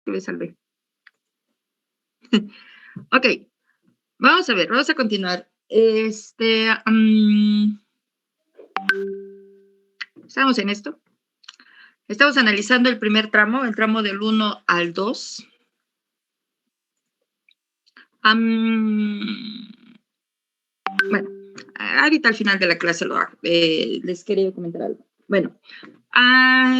que me salvé. Ok, vamos a ver, vamos a continuar. Estamos en esto. Estamos analizando el primer tramo, el tramo del 1 al 2. Bueno, ahorita al final de la clase les quería comentar algo. Bueno,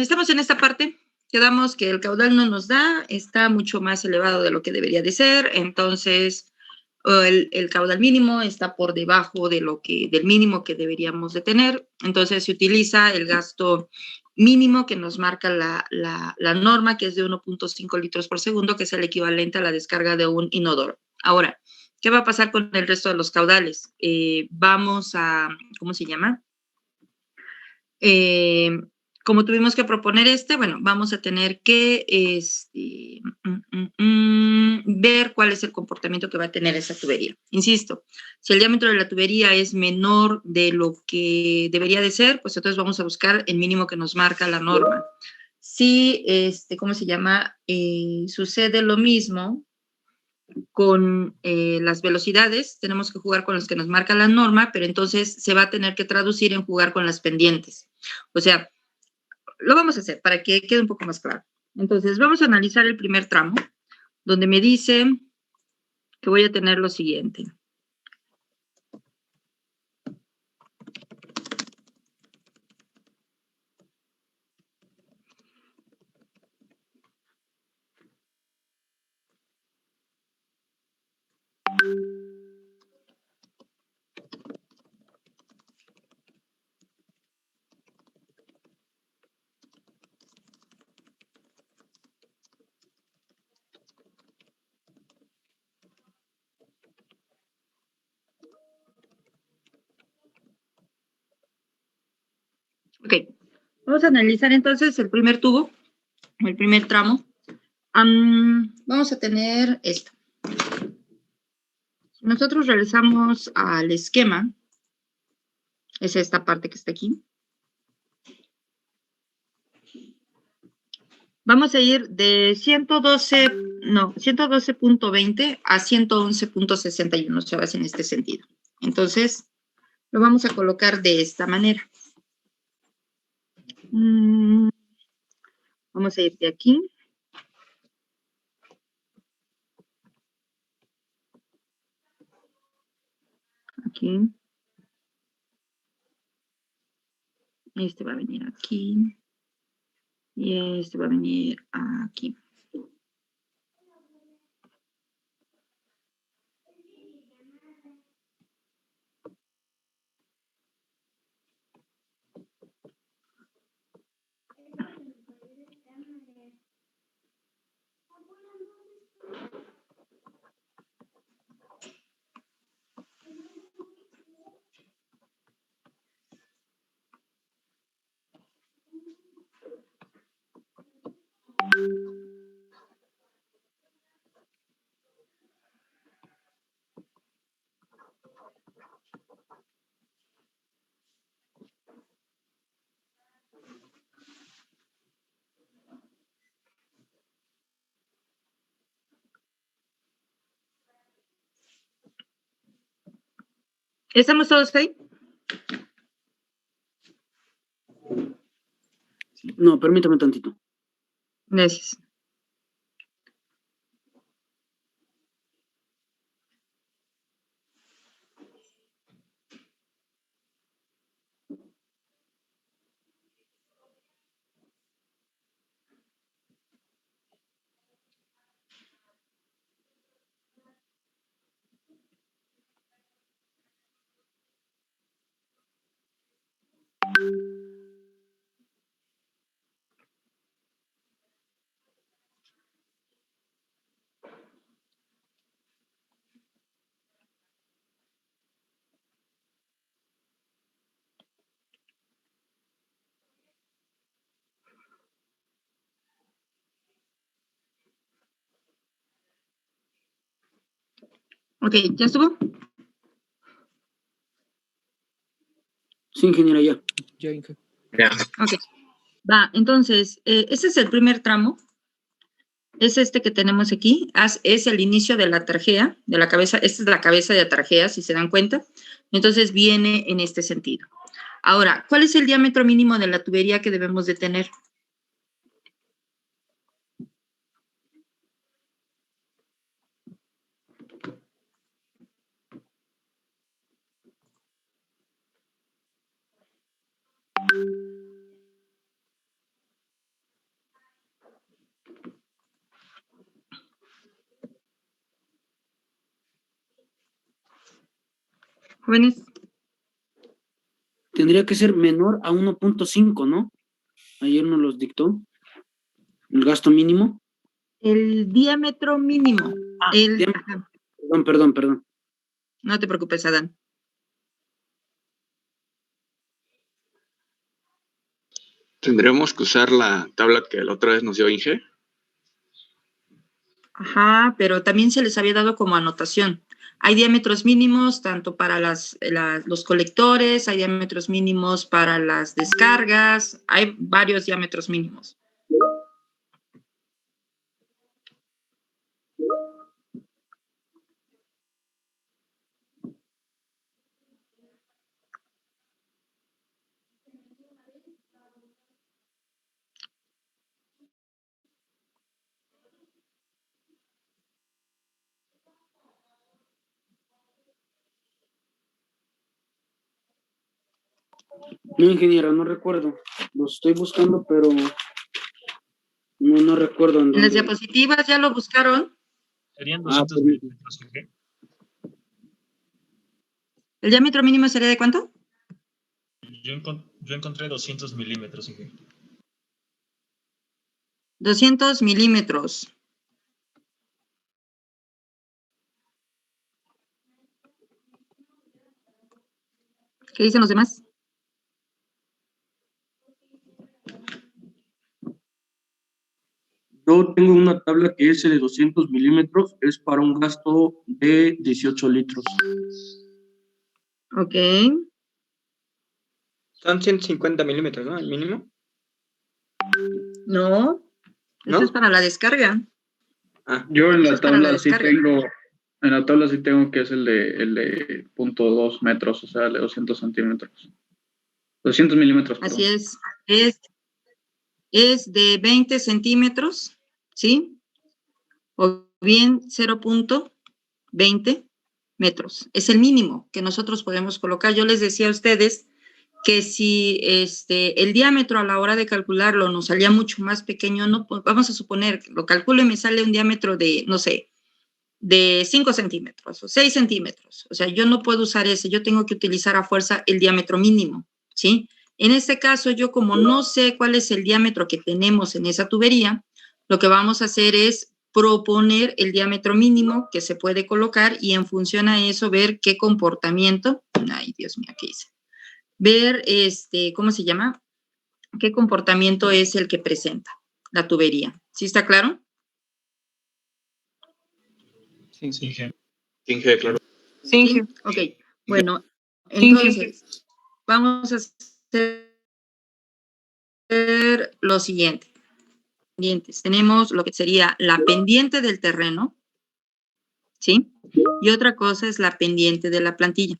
estamos en esta parte. Quedamos que el caudal no nos da, está mucho más elevado de lo que debería de ser, entonces el caudal mínimo está por debajo de del mínimo que deberíamos de tener, entonces se utiliza el gasto mínimo que nos marca la norma, que es de 1.5 litros por segundo, que es el equivalente a la descarga de un inodoro. Ahora, ¿qué va a pasar con el resto de los caudales? Vamos a, ¿cómo se llama? Como tuvimos que proponer bueno, vamos a tener que ver cuál es el comportamiento que va a tener esa tubería. Insisto, si el diámetro de la tubería es menor de lo que debería de ser, pues entonces vamos a buscar el mínimo que nos marca la norma. Si, ¿cómo se llama? Sucede lo mismo con las velocidades, tenemos que jugar con las que nos marca la norma, pero entonces se va a tener que traducir en jugar con las pendientes. O sea, lo vamos a hacer para que quede un poco más claro. Entonces, vamos a analizar el primer tramo, donde me dice que voy a tener lo siguiente. Ok, vamos a analizar entonces el primer tubo, el primer tramo. Vamos a tener esto. Si nosotros regresamos al esquema, es esta parte que está aquí. Vamos a ir de 112.20 a 111.61, o sea, va en este sentido. Entonces, lo vamos a colocar de esta manera. Vamos a ir de aquí. Aquí. Este va a venir aquí. Y este va a venir aquí. ¿Estamos todos ahí? No, permítame tantito. Gracias. Ok, ¿ya estuvo? Sí, ingeniera, ya. Ya, Inge. Ok. Va, entonces, este es el primer tramo. es este que tenemos aquí, es el inicio de la tarjea, de la cabeza, esta es la cabeza de la tarjea, si se dan cuenta. Entonces viene en este sentido. Ahora, ¿cuál es el diámetro mínimo de la tubería que debemos de tener? Jóvenes, Tendría que ser menor a 1.5, ¿no? Ayer nos los dictó. El gasto mínimo. el diámetro mínimo. Ajá, Perdón. no te preocupes, Adán. ¿Tendremos que usar la tabla que la otra vez nos dio Inge? Ajá, pero también se les había dado como anotación. Hay diámetros mínimos tanto para los colectores, hay diámetros mínimos para las descargas, hay varios diámetros mínimos. No, ingeniera, no recuerdo. Los estoy buscando, pero no recuerdo en En las dónde. diapositivas ya lo buscaron. Serían Ah, 200 pues, milímetros, Inge. ¿El diámetro mínimo sería de cuánto? Yo encontré 200 milímetros, Inge. 200 milímetros. ¿Qué dicen los demás? Yo tengo una tabla que es de 200 milímetros, es para un gasto de 18 litros. Ok. Son 150 milímetros, ¿no? El mínimo. No, ¿No? esto es para la descarga. Ah, Yo en Eso la es para la tabla sí descarga. tengo, en la tabla sí tengo que es el de 0.2 metros, o sea, el de 200 centímetros. 200 milímetros, Así perdón. es de 20 centímetros, ¿sí? O bien 0.20 metros. Es el mínimo que nosotros podemos colocar. Yo les decía a ustedes que si el diámetro a la hora de calcularlo nos salía mucho más pequeño, no, pues vamos a suponer, lo calculo y me sale un diámetro de, no sé, de 5 centímetros o 6 centímetros. O sea, yo no puedo usar ese, yo tengo que utilizar a fuerza el diámetro mínimo, ¿sí? En este caso, yo como no sé cuál es el diámetro que tenemos en esa tubería, lo que vamos a hacer es proponer el diámetro mínimo que se puede colocar y en función a eso ver qué comportamiento, ay Dios mío, ¿qué hice? Ver, ¿cómo se llama? ¿Qué comportamiento es el que presenta la tubería? ¿Sí está claro? sí. Sí, Inge. Inge, claro. Sí. Ok. Bueno, entonces vamos a hacer lo siguiente. Tenemos lo que sería la pendiente del terreno, ¿sí? Y otra cosa es la pendiente de la plantilla.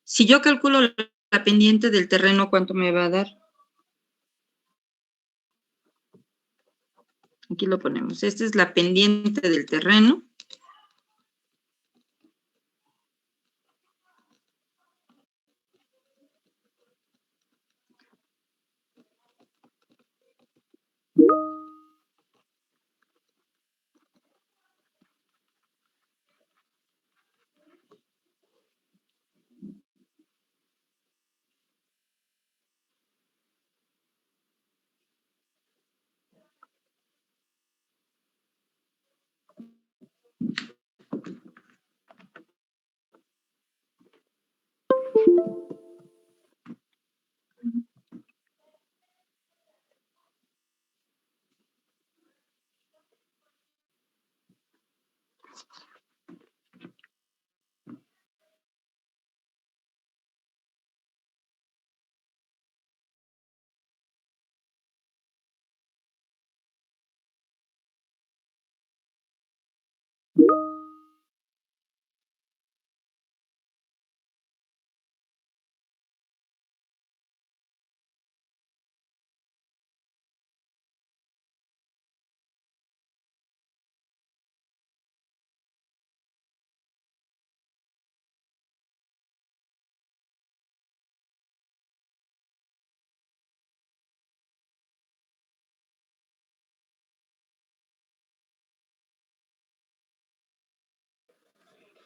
Si yo calculo la pendiente del terreno, ¿cuánto me va a dar? Aquí lo ponemos. Esta es la pendiente del terreno.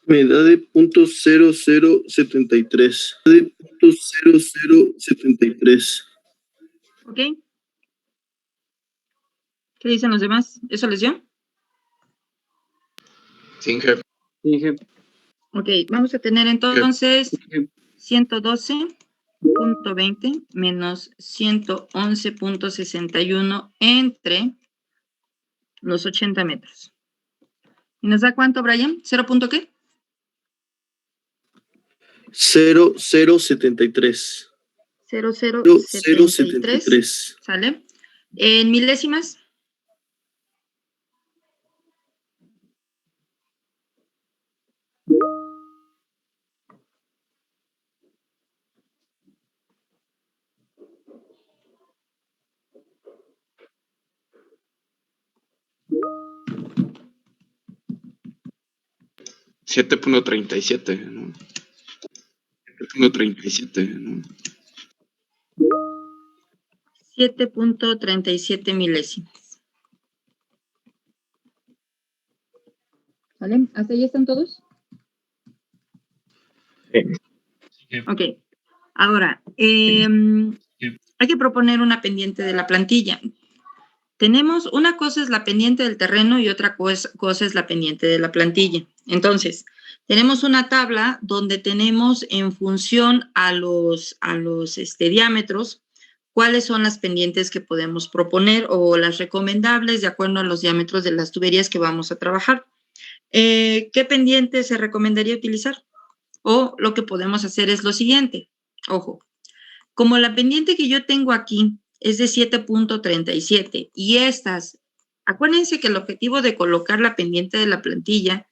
Me da de .0073. De .0073. ¿Ok? ¿Qué dicen los demás? ¿Eso les dio? Sí, Inge. Sí, jefe. Ok, vamos a tener entonces 112.20 menos 111.61 entre los 80 metros. ¿Y nos da cuánto, Brian? ¿0 punto qué? 0073. 0073. ¿Sale? En milésimas. $7.37, ¿no? 7.37, ¿no? 7.37 milésimas. ¿Vale? ¿Hasta ahí están todos? Sí, jefe. Ok. Ahora, hay que proponer una pendiente de la plantilla. Tenemos, una cosa es la pendiente del terreno y otra cosa es la pendiente de la plantilla. Entonces, tenemos una tabla donde tenemos en función a los diámetros, cuáles son las pendientes que podemos proponer o las recomendables de acuerdo a los diámetros de las tuberías que vamos a trabajar. ¿Qué pendiente se recomendaría utilizar? O lo que podemos hacer es lo siguiente. Ojo, como la pendiente que yo tengo aquí es de 7.37 y estas, acuérdense que el objetivo de colocar la pendiente de la plantilla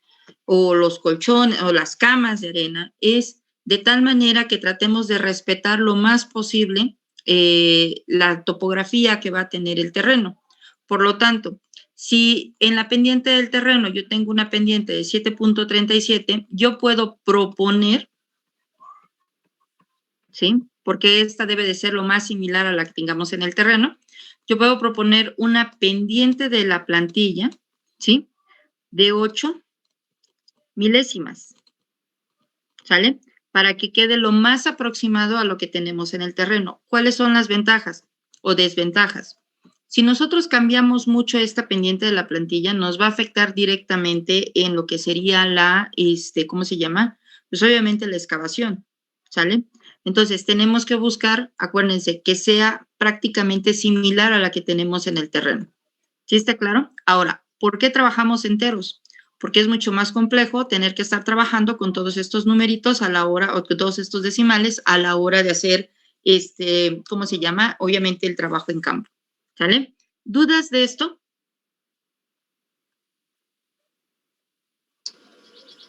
o los colchones o las camas de arena es de tal manera que tratemos de respetar lo más posible la topografía que va a tener el terreno. Por lo tanto, si en la pendiente del terreno yo tengo una pendiente de 7.37, yo puedo proponer, ¿sí? Porque esta debe de ser lo más similar a la que tengamos en el terreno. Yo puedo proponer una pendiente de la plantilla, ¿sí? De 8 milésimas, ¿sale? Para que quede lo más aproximado a lo que tenemos en el terreno. ¿Cuáles son las ventajas o desventajas? Si nosotros cambiamos mucho esta pendiente de la plantilla, nos va a afectar directamente en lo que sería la, ¿cómo se llama? Pues obviamente la excavación, ¿sale? Entonces, tenemos que buscar, acuérdense, que sea prácticamente similar a la que tenemos en el terreno. ¿Sí está claro? Ahora, ¿por qué trabajamos enteros? Porque es mucho más complejo tener que estar trabajando con todos estos numeritos a la hora, o con todos estos decimales a la hora de hacer, ¿cómo se llama? Obviamente el trabajo en campo. ¿Sale? ¿Dudas de esto?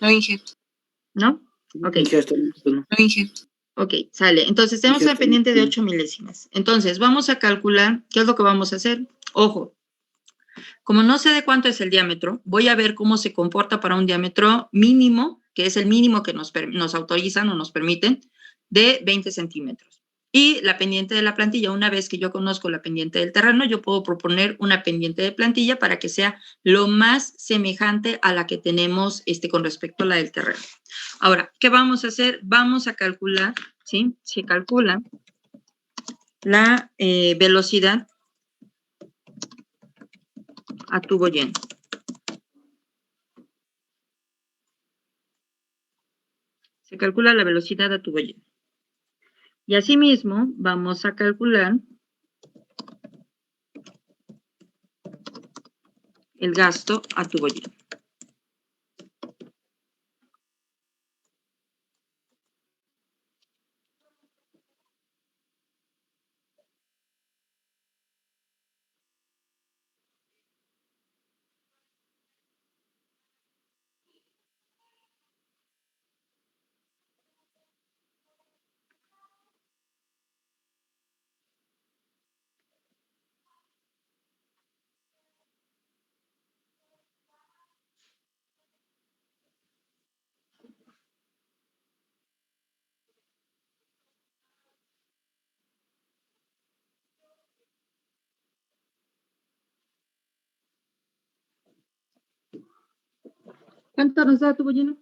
No, Inge. ¿No? Ok. Dije hasta el momento, ¿no? No, Inge. Ok, sale. Entonces, tenemos Dije una hasta el pendiente de momento. 8 milésimas. Entonces, vamos a calcular qué es lo que vamos a hacer. Ojo, como no sé de cuánto es el diámetro, voy a ver cómo se comporta para un diámetro mínimo, que es el mínimo que nos autorizan o nos permiten, de 20 centímetros. Y la pendiente de la plantilla, una vez que yo conozco la pendiente del terreno, yo puedo proponer una pendiente de plantilla para que sea lo más semejante a la que tenemos con respecto a la del terreno. Ahora, ¿qué vamos a hacer? Vamos a calcular, ¿sí? Se calcula la velocidad a tubo lleno. Se calcula la velocidad a tubo lleno. Y asimismo, vamos a calcular el gasto a tubo lleno. ¿Cuánto nos da tubo lleno?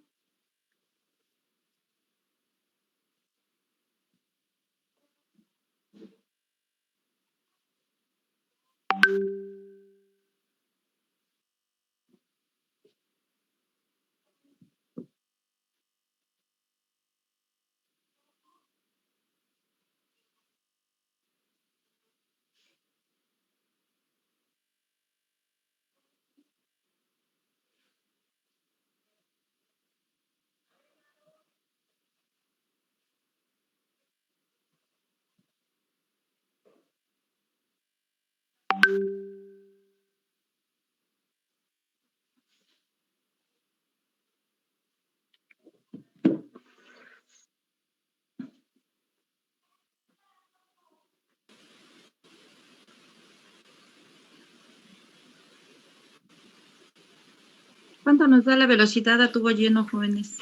¿Cuánto nos da la velocidad a tubo lleno, jóvenes?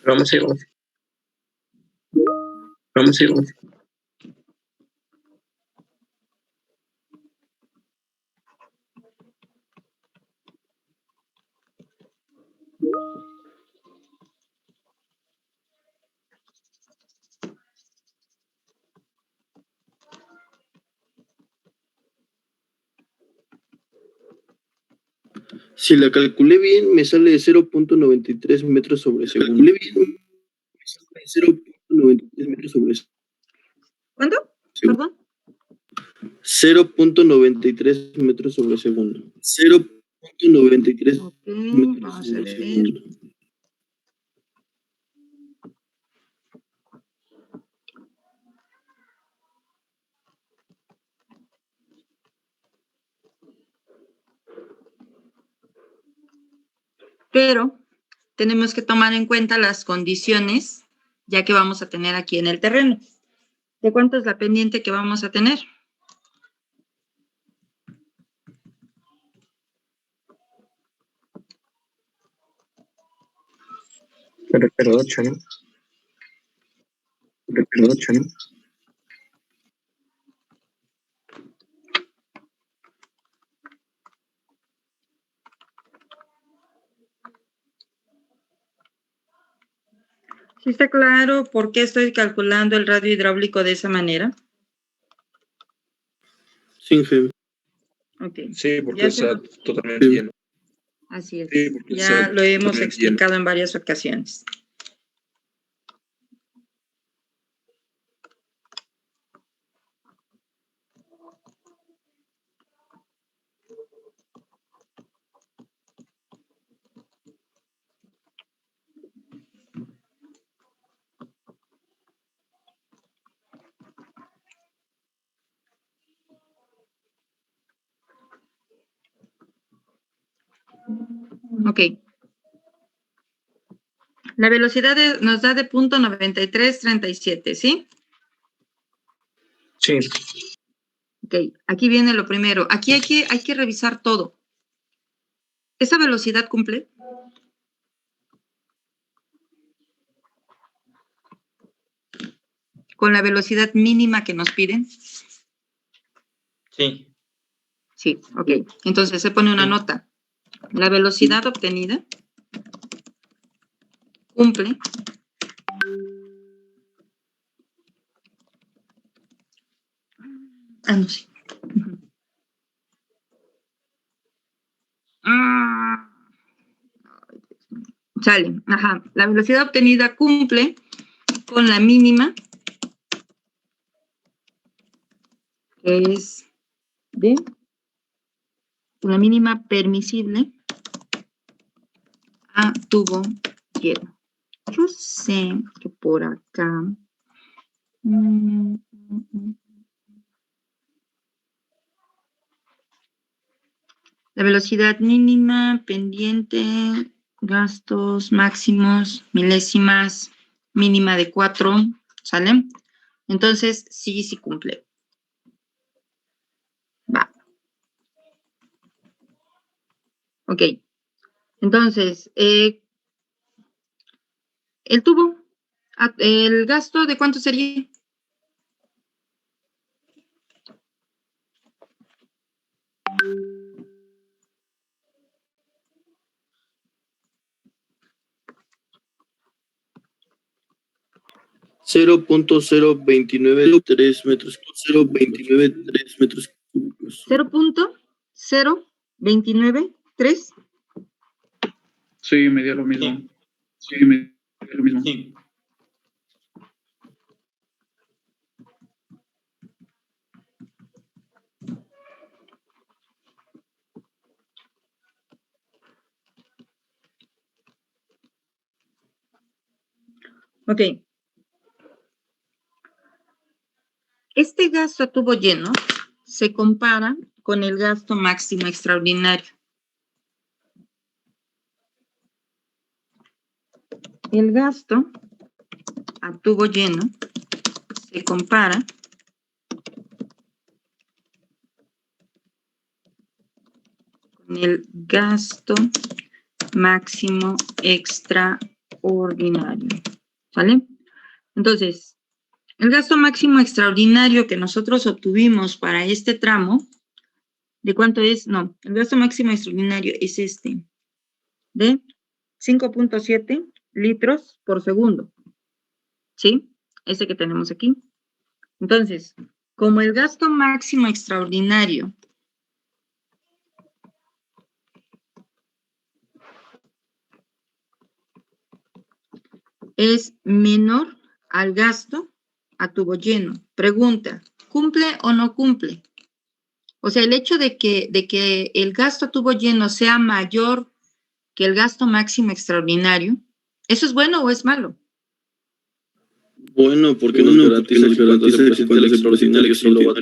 Vamos a ir. Vamos a ir. Si la calculé bien, me sale de 0.93 metros sobre segundo. Me sale de 0.93 metros sobre segundo. ¿Cuánto? Perdón. 0.93 metros sobre segundo. 0.93 Ok, metros vamos a sobre ver. segundo. Pero tenemos que tomar en cuenta las condiciones ya que vamos a tener aquí en el terreno. ¿De cuánto es la pendiente que vamos a tener? Pero 8, ¿no? Pero 8, ¿no? ¿Sí está claro por qué estoy calculando el radio hidráulico de esa manera? Sin G. Ok. Sí, porque Ya está se- totalmente lleno. Así es. Sí, porque Ya está lo hemos totalmente explicado en varias ocasiones. Ok. La velocidad nos da de punto 9337, ¿sí? Sí. Ok, aquí viene lo primero. Aquí hay que revisar todo. ¿Esa velocidad cumple? ¿Con la velocidad mínima que nos piden? Sí. Sí, ok. Entonces se pone una Sí. nota. La velocidad obtenida cumple no sé. Sale, ajá. La velocidad obtenida cumple con la mínima, que es con la mínima permisible a tubo lleno. Yo sé que por acá la velocidad mínima, pendiente, gastos máximos, milésimas, mínima de 4, ¿sale? Entonces, sí cumple. Va. Ok. Entonces, el tubo, ¿el gasto de cuánto sería? $0.0293 metros. 0.293 metros cúbicos. 0.0293. Sí, me dio lo mismo. Sí, me dio lo mismo. Sí. Ok. Este gasto a tubo lleno se compara con el gasto máximo extraordinario. El gasto a tubo lleno se compara con el gasto máximo extraordinario. ¿Sale? Entonces, el gasto máximo extraordinario que nosotros obtuvimos para este tramo, ¿de cuánto es? No, el gasto máximo extraordinario es este, de 5.7 litros por segundo. ¿Sí? Este que tenemos aquí. Entonces, como el gasto máximo extraordinario es menor al gasto a tubo lleno. Pregunta, ¿cumple o no cumple? O sea, el hecho de que el gasto a tubo lleno sea mayor que el gasto máximo extraordinario, ¿eso es bueno o es malo? Bueno, porque nos garantiza que cuando se presente el extraordinario sí lo va a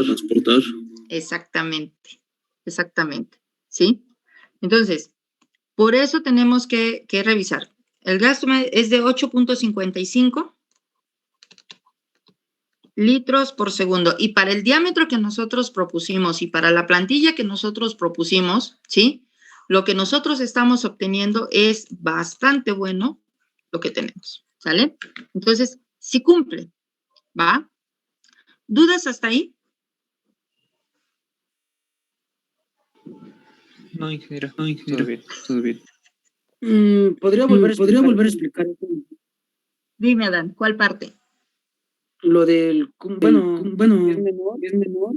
transportar. Exactamente, exactamente, ¿sí? Entonces, por eso tenemos que revisar. El gasto es de 8.55 litros por segundo. Y para el diámetro que nosotros propusimos y para la plantilla que nosotros propusimos, ¿sí? Lo que nosotros estamos obteniendo es bastante bueno lo que tenemos, ¿sale? Entonces, sí cumple, ¿va? ¿Dudas hasta ahí? No, ingeniero. No, ingeniero. Todo bien, todo bien. ¿Podría volver a explicar Dime, Adán, ¿cuál parte? lo del, bueno, es menor,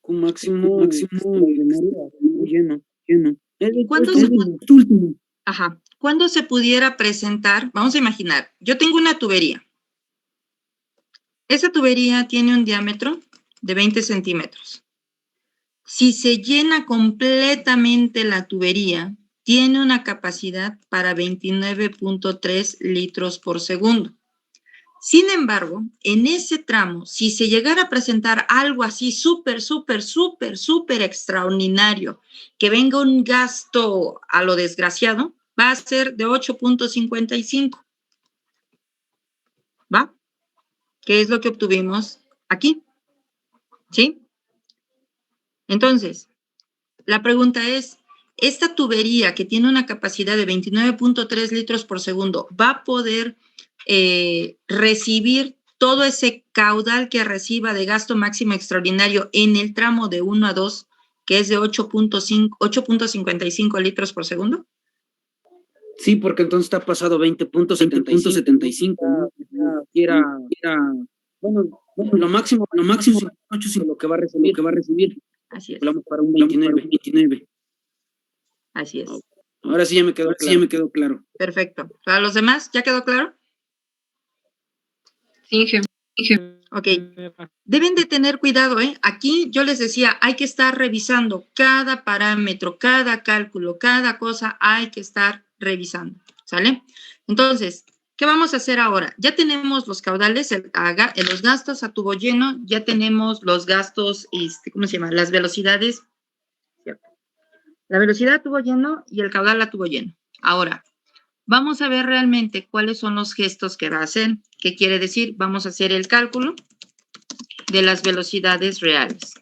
con máximo extraordinario, lleno. ¿Cuándo Es se, último. ajá, ¿cuándo se pudiera presentar? Vamos a imaginar, yo tengo una tubería. Esa tubería tiene un diámetro de 20 centímetros. Si se llena completamente la tubería, tiene una capacidad para 29.3 litros por segundo. Sin embargo, en ese tramo, si se llegara a presentar algo así súper extraordinario, que venga un gasto a lo desgraciado, va a ser de 8.55. ¿Va? ¿Qué es lo que obtuvimos aquí? ¿Sí? Entonces, la pregunta es, ¿esta tubería que tiene una capacidad de 29.3 litros por segundo va a poder recibir todo ese caudal que reciba de gasto máximo extraordinario en el tramo de 1 a 2, que es de 8.55 litros por segundo? Sí, porque entonces está pasado 20.75. Y era, bueno, lo máximo, 8 lo que va a recibir. Así es. Hablamos para un 29. Así es. Ahora sí ya me quedó claro. Perfecto. ¿Para los demás ya quedó claro? Sí, jefe. Ok. Deben de tener cuidado, ¿eh? Aquí yo les decía, hay que estar revisando cada parámetro, cada cálculo, cada cosa hay que estar revisando, ¿sale? Entonces, ¿qué vamos a hacer ahora? Ya tenemos los caudales, los gastos a tubo lleno, ya tenemos los gastos, ¿cómo se llama? Las velocidades, ¿cierto? La velocidad a tubo lleno y el caudal a tubo lleno. Ahora, vamos a ver realmente cuáles son los gestos que va a hacer. ¿Qué quiere decir? Vamos a hacer el cálculo de las velocidades reales.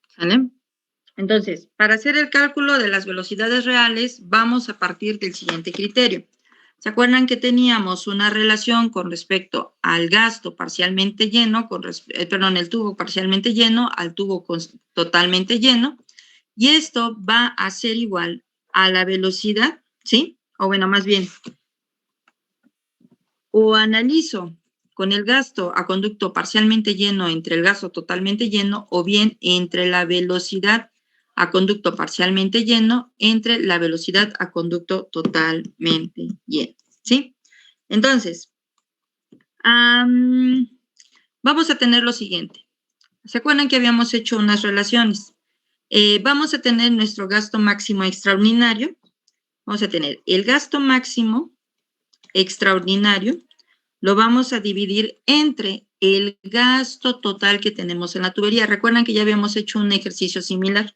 ¿Sale? Entonces, para hacer el cálculo de las velocidades reales, vamos a partir del siguiente criterio. ¿Se acuerdan que teníamos una relación con respecto al gasto parcialmente lleno, el tubo parcialmente lleno al tubo totalmente lleno? Y esto va a ser igual a la velocidad, ¿sí? O bueno, más bien, o analizo con el gasto a conducto parcialmente lleno entre el gasto totalmente lleno, o bien entre la velocidad a conducto parcialmente lleno entre la velocidad a conducto totalmente lleno, ¿sí? Entonces, vamos a tener lo siguiente. ¿Se acuerdan que habíamos hecho unas relaciones? Vamos a tener nuestro gasto máximo extraordinario. Vamos a tener el gasto máximo extraordinario, lo vamos a dividir entre el gasto total que tenemos en la tubería. ¿Recuerdan que ya habíamos hecho un ejercicio similar?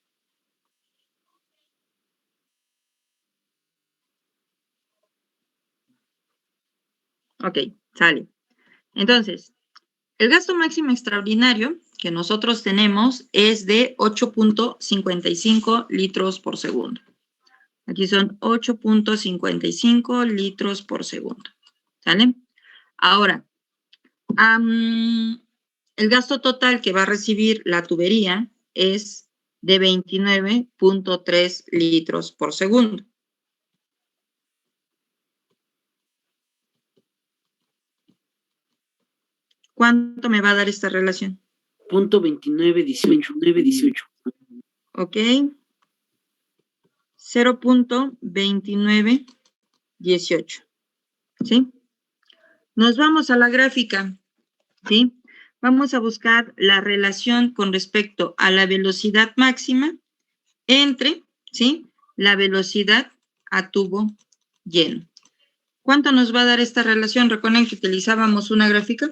Ok, sale. Entonces, el gasto máximo extraordinario que nosotros tenemos es de 8.55 litros por segundo. Aquí son 8.55 litros por segundo. ¿Sale? Ahora, el gasto total que va a recibir la tubería es de 29.3 litros por segundo. ¿Cuánto me va a dar esta relación? Punto 2918. Ok. 0.2918. ¿Sí? Nos vamos a la gráfica. ¿Sí? Vamos a buscar la relación con respecto a la velocidad máxima entre, ¿sí?, la velocidad a tubo lleno. ¿Cuánto nos va a dar esta relación? ¿Recuerdan que utilizábamos una gráfica?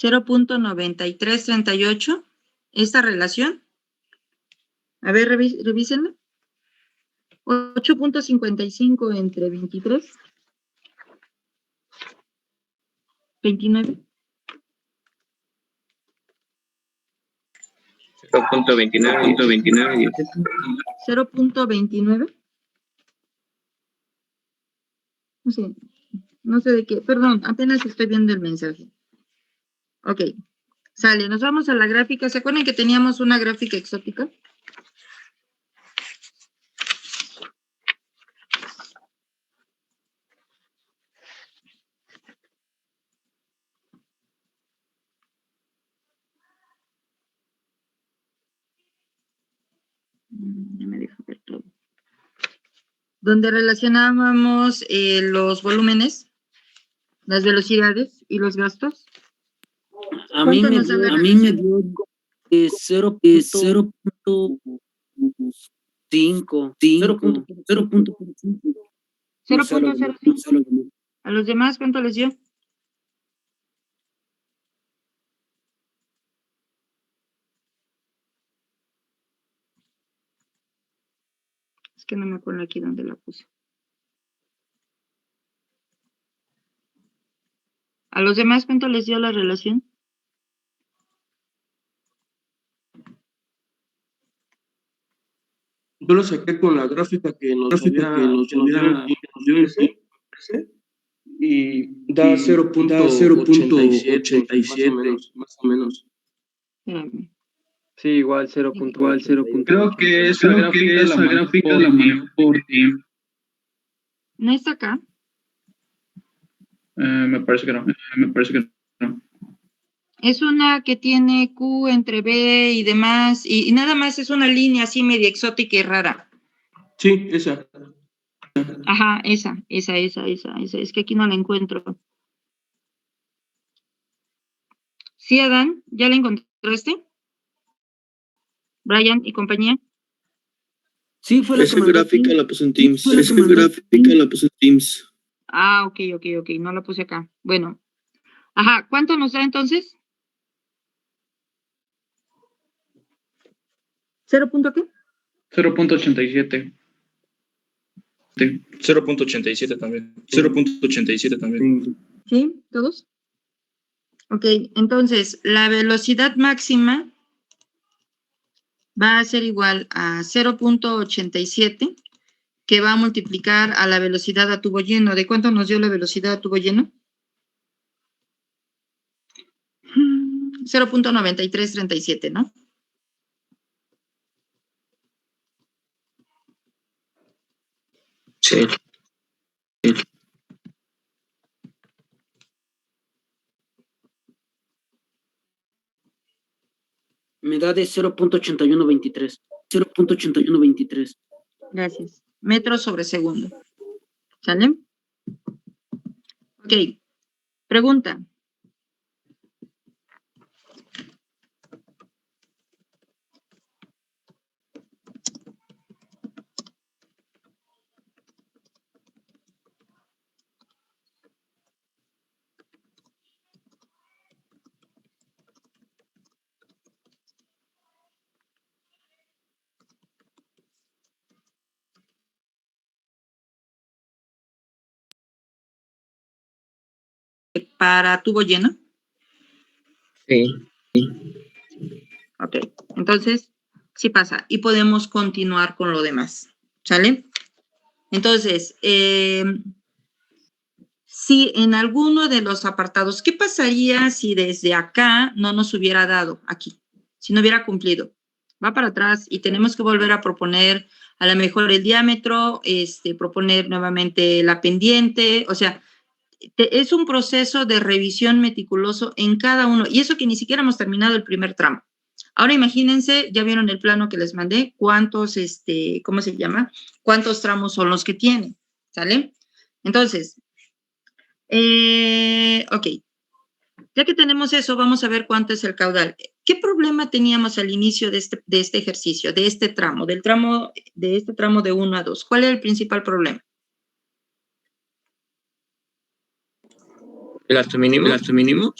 .9338, esta relación. A ver, revísenla. 8.55 entre 23. 29. 0.29. 0.29. No sé de qué. Perdón, apenas estoy viendo el mensaje. Ok. Sale, nos vamos a la gráfica. ¿Se acuerdan que teníamos una gráfica exótica? Ya me deja ver todo. Donde relacionábamos los volúmenes, las velocidades y los gastos. A mí me dio 0.5. 0.05. ¿A los demás cuánto les dio? Es que no me acuerdo aquí dónde la puse. ¿A los demás cuánto les dio la relación? Yo lo saqué con la gráfica que nos dio y da 0.87 más o menos. Espérame. Sí, igual 0. Creo que esa gráfica la manejo por tiempo. ¿No está acá? Me parece que no. Es una que tiene Q entre B y demás, y nada más es una línea así media exótica y rara. Sí, esa. Ajá, esa. Es que aquí no la encuentro. ¿Sí, Adán? ¿Ya la encontraste? Brian y compañía. Sí, fue la que Esa mandó gráfica Tim. la puse en Teams. Ah, ok, no la puse acá. Bueno. Ajá, ¿cuánto nos da entonces? ¿0 punto qué? 0.87. 0.87 también. 0.87 también. ¿Sí? ¿Todos? Ok, entonces, la velocidad máxima va a ser igual a 0.87, que va a multiplicar a la velocidad a tubo lleno. ¿De cuánto nos dio la velocidad a tubo lleno? 0.9337, ¿no? Sí. Me da de 0.8123. 0.8123. Gracias. Metros sobre segundo. ¿Sale? Ok. Pregunta. Para tubo lleno. Sí. Ok. Entonces, sí pasa. Y podemos continuar con lo demás. ¿Sale? Entonces, si en alguno de los apartados, ¿qué pasaría si desde acá no nos hubiera dado aquí? Si no hubiera cumplido. Va para atrás y tenemos que volver a proponer a lo mejor el diámetro, proponer nuevamente la pendiente, o sea, es un proceso de revisión meticuloso en cada uno, y eso que ni siquiera hemos terminado el primer tramo. Ahora imagínense, ya vieron el plano que les mandé, cuántos, ¿cómo se llama? Cuántos tramos son los que tiene, ¿sale? Entonces, ok, ya que tenemos eso, vamos a ver cuánto es el caudal. ¿Qué problema teníamos al inicio de este ejercicio, de este tramo, de este tramo de 1 a 2? ¿Cuál era el principal problema? ¿El gasto mínimo? ¿El gasto mínimo?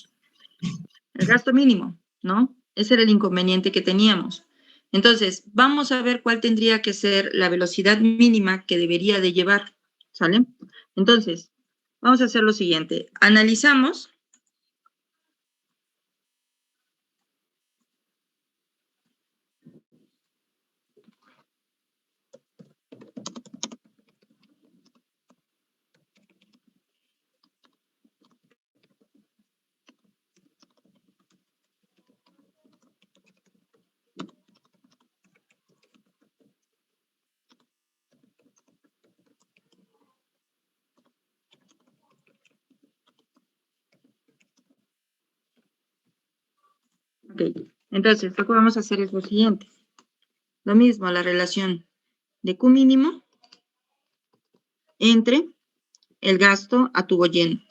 El gasto mínimo, ¿no? Ese era el inconveniente que teníamos. Entonces, vamos a ver cuál tendría que ser la velocidad mínima que debería de llevar, ¿sale? Entonces, vamos a hacer lo siguiente. Analizamos. Ok, entonces lo que vamos a hacer es lo siguiente. Lo mismo, la relación de Q mínimo entre el gasto a tubo lleno.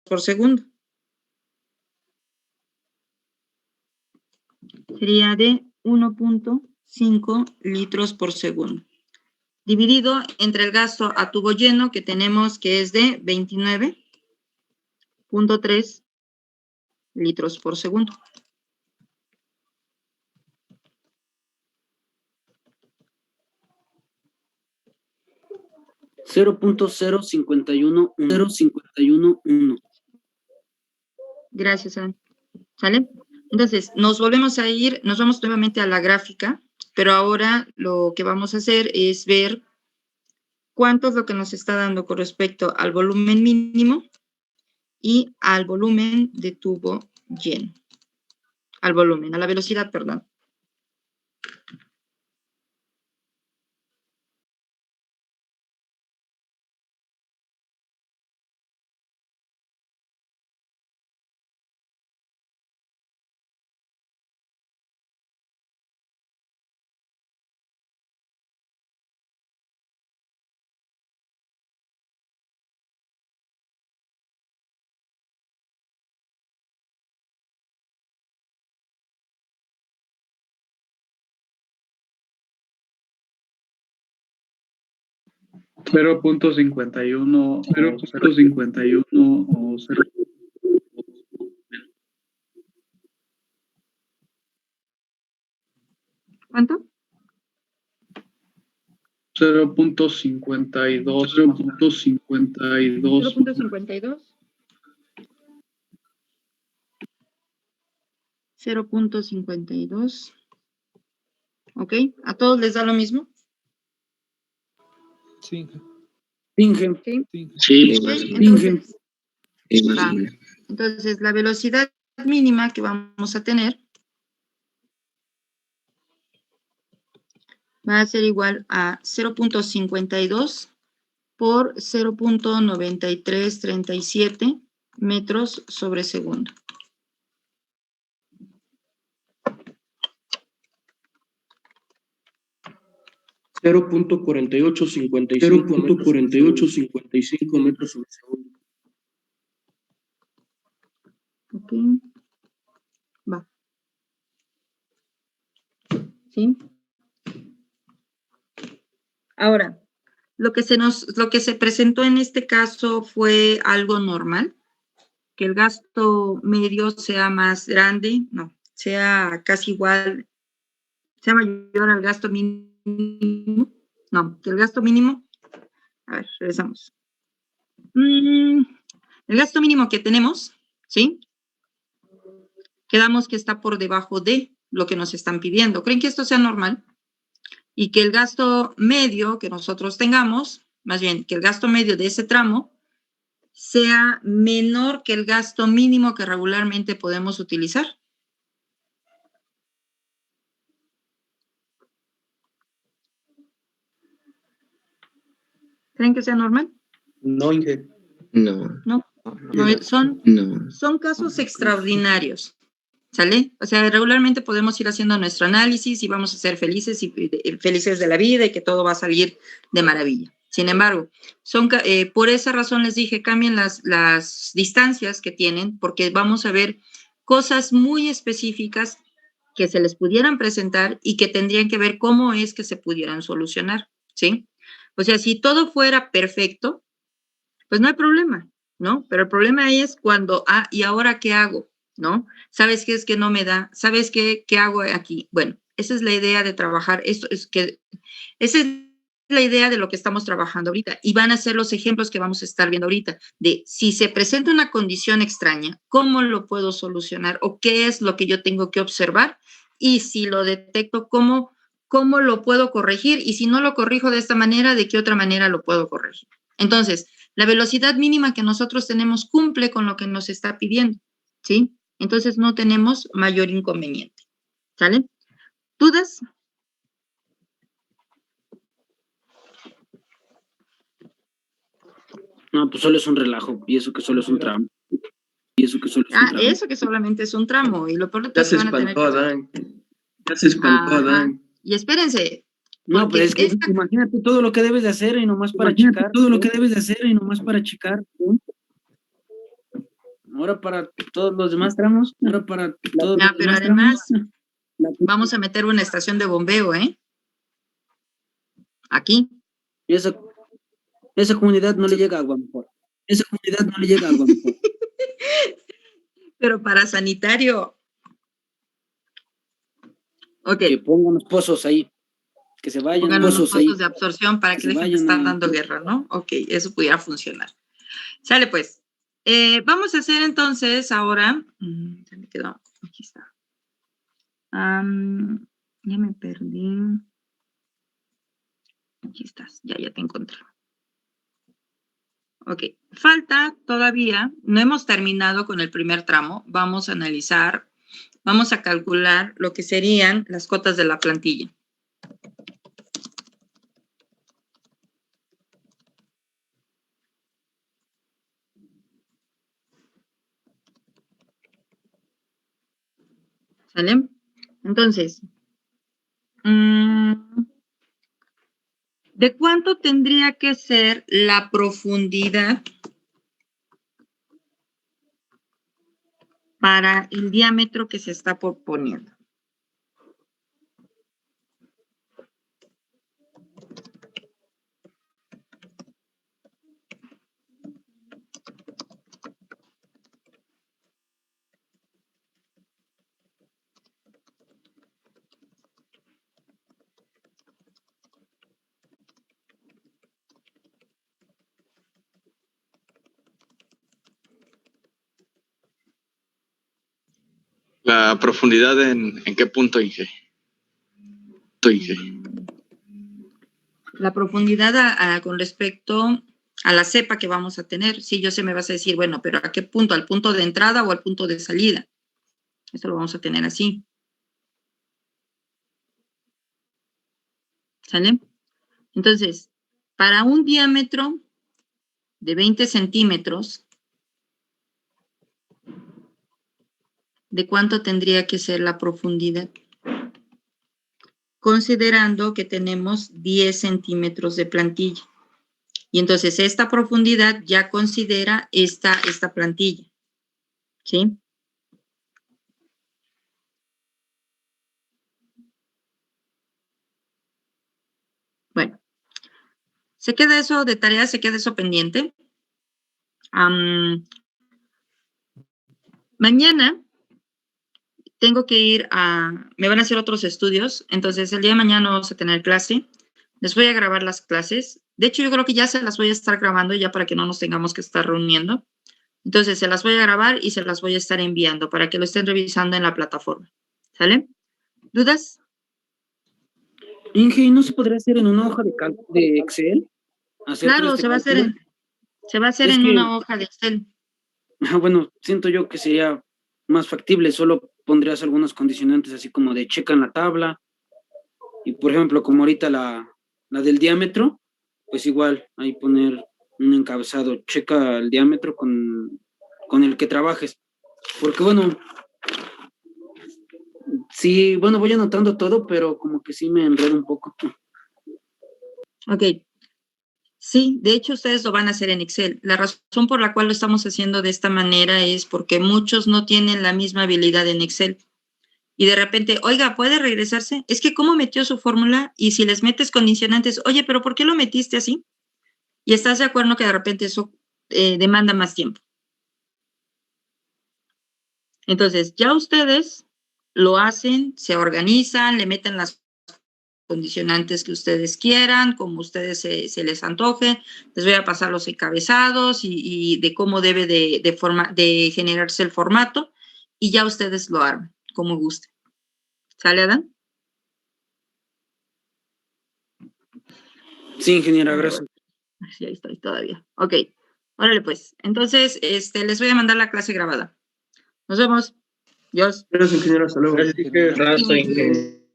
Por segundo. Sería de 1.5 litros por segundo. Dividido entre el gasto a tubo lleno que tenemos, que es de 29.3 litros por segundo. .051 Gracias, Ana. ¿Sale? Entonces, nos volvemos a ir, nos vamos nuevamente a la gráfica, pero ahora lo que vamos a hacer es ver cuánto es lo que nos está dando con respecto al volumen mínimo y al volumen de tubo lleno. A la velocidad, perdón. .51 o 0. ¿Cuánto? 0.52. 0.52. 0.52. 0.52. ¿Ok? ¿A todos les da lo mismo? Sí, Inge. ¿Sí? Sí, Sí, Ok, más o menos. entonces, sí, más o va. menos. Entonces, la velocidad mínima que vamos a tener va a ser igual a 0.52 por 0.9337 metros sobre segundo. Cero punto 4855 metros sobre segundo. Ok. Va. ¿Sí? Ahora, lo que se presentó en este caso fue algo normal, que el gasto medio sea más grande, no, sea casi igual, sea mayor al gasto mínimo, no, que el gasto mínimo, a ver, regresamos. El gasto mínimo que tenemos, ¿sí? Quedamos que está por debajo de lo que nos están pidiendo. ¿Creen que esto sea normal? Y que el gasto medio que nosotros tengamos, más bien que el gasto medio de ese tramo, sea menor que el gasto mínimo que regularmente podemos utilizar. ¿Creen que sea normal? No, Inge. No, No, no son casos extraordinarios, ¿sale? O sea, regularmente podemos ir haciendo nuestro análisis y vamos a ser felices y felices de la vida y que todo va a salir de maravilla. Sin embargo, por esa razón les dije, cambien las distancias que tienen, porque vamos a ver cosas muy específicas que se les pudieran presentar y que tendrían que ver cómo es que se pudieran solucionar, ¿sí? O sea, si todo fuera perfecto, pues no hay problema, ¿no? Pero el problema es cuando, ¿y ahora qué hago? ¿No? ¿Sabes qué es que no me da? ¿Sabes qué hago aquí? Bueno, esa es la idea de trabajar, esa es la idea de lo que estamos trabajando ahorita y van a ser los ejemplos que vamos a estar viendo ahorita de si se presenta una condición extraña, ¿cómo lo puedo solucionar o qué es lo que yo tengo que observar? Y si lo detecto, ¿cómo lo puedo corregir? Y si no lo corrijo de esta manera, ¿de qué otra manera lo puedo corregir? Entonces, la velocidad mínima que nosotros tenemos cumple con lo que nos está pidiendo, ¿sí? Entonces no tenemos mayor inconveniente, ¿sale? ¿Dudas? No, pues solo es un relajo. Y eso que solo es un tramo. Y eso que solo es un tramo. Eso que solamente es un tramo y lo peor de todo Ya es se que van a tener espantó Adán. Ya se espantó Ajá. Adán. Y espérense, No, porque pero es que imagínate todo lo que debes de hacer y nomás para checar. Todo lo que debes de hacer y nomás para checar. ¿Sí? Ahora para todos los demás tramos. Ahora para todos los pero demás además tramos. vamos a meter una estación de bombeo, ¿eh? Aquí. Y esa comunidad no le llega agua mejor. Esa comunidad no le llega agua mejor. Pero para sanitario. Ok. Que pongan los pozos ahí. Que se vayan Pongan los unos pozos ahí. pozos de absorción para que dejen de estar dando guerra, ¿no? Ok, eso pudiera funcionar. Sale pues. Vamos a hacer entonces ahora. Ya me quedó. Aquí está. Ya me perdí. Aquí estás. Ya te encontré. Ok. Falta todavía. No hemos terminado con el primer tramo. Vamos a analizar. Vamos a calcular lo que serían las cotas de la plantilla. ¿Sale? Entonces, ¿de cuánto tendría que ser la profundidad para el diámetro que se está proponiendo? La profundidad en qué punto, Inge. La profundidad con respecto a la cepa que vamos a tener. Sí, yo sé, me vas a decir, bueno, pero ¿a qué punto? ¿Al punto de entrada o al punto de salida? Esto lo vamos a tener así. ¿Sale? Entonces, para un diámetro de 20 centímetros, ¿de cuánto tendría que ser la profundidad? Considerando que tenemos 10 centímetros de plantilla. Y entonces esta profundidad ya considera esta plantilla. ¿Sí? Bueno, se queda eso de tarea, se queda eso pendiente. Mañana tengo que ir me van a hacer otros estudios, entonces el día de mañana no vamos a tener clase. Les voy a grabar las clases. De hecho, yo creo que ya se las voy a estar grabando ya para que no nos tengamos que estar reuniendo. Entonces, se las voy a grabar y se las voy a estar enviando para que lo estén revisando en la plataforma. ¿Sale? ¿Dudas? Inge, ¿no se podría hacer en una hoja de Excel? Claro, se va a hacer en una hoja de Excel. Bueno, siento yo que sería más factible, solo pondrías algunos condicionantes así como de checa en la tabla, y por ejemplo, como ahorita la del diámetro, pues igual, ahí poner un encabezado, checa el diámetro con el que trabajes, porque bueno, sí, bueno, voy anotando todo, pero como que sí me enredo un poco. Ok. Sí, de hecho ustedes lo van a hacer en Excel. La razón por la cual lo estamos haciendo de esta manera es porque muchos no tienen la misma habilidad en Excel. Y de repente, oiga, ¿puede regresarse? Es que ¿cómo metió su fórmula? Y si les metes condicionantes, oye, ¿pero por qué lo metiste así? Y estás de acuerdo que de repente eso demanda más tiempo. Entonces, ya ustedes lo hacen, se organizan, le meten las condicionantes que ustedes quieran, como ustedes se les antoje. Les voy a pasar los encabezados y de cómo debe de generarse el formato, y ya ustedes lo arman, como gusten. ¿Sale, Adán? Sí, ingeniera, gracias. Sí, ahí estoy todavía. Ok, órale pues. Entonces, les voy a mandar la clase grabada. Nos vemos. Dios. Gracias, ingeniero. Hasta luego. Rato, Inge.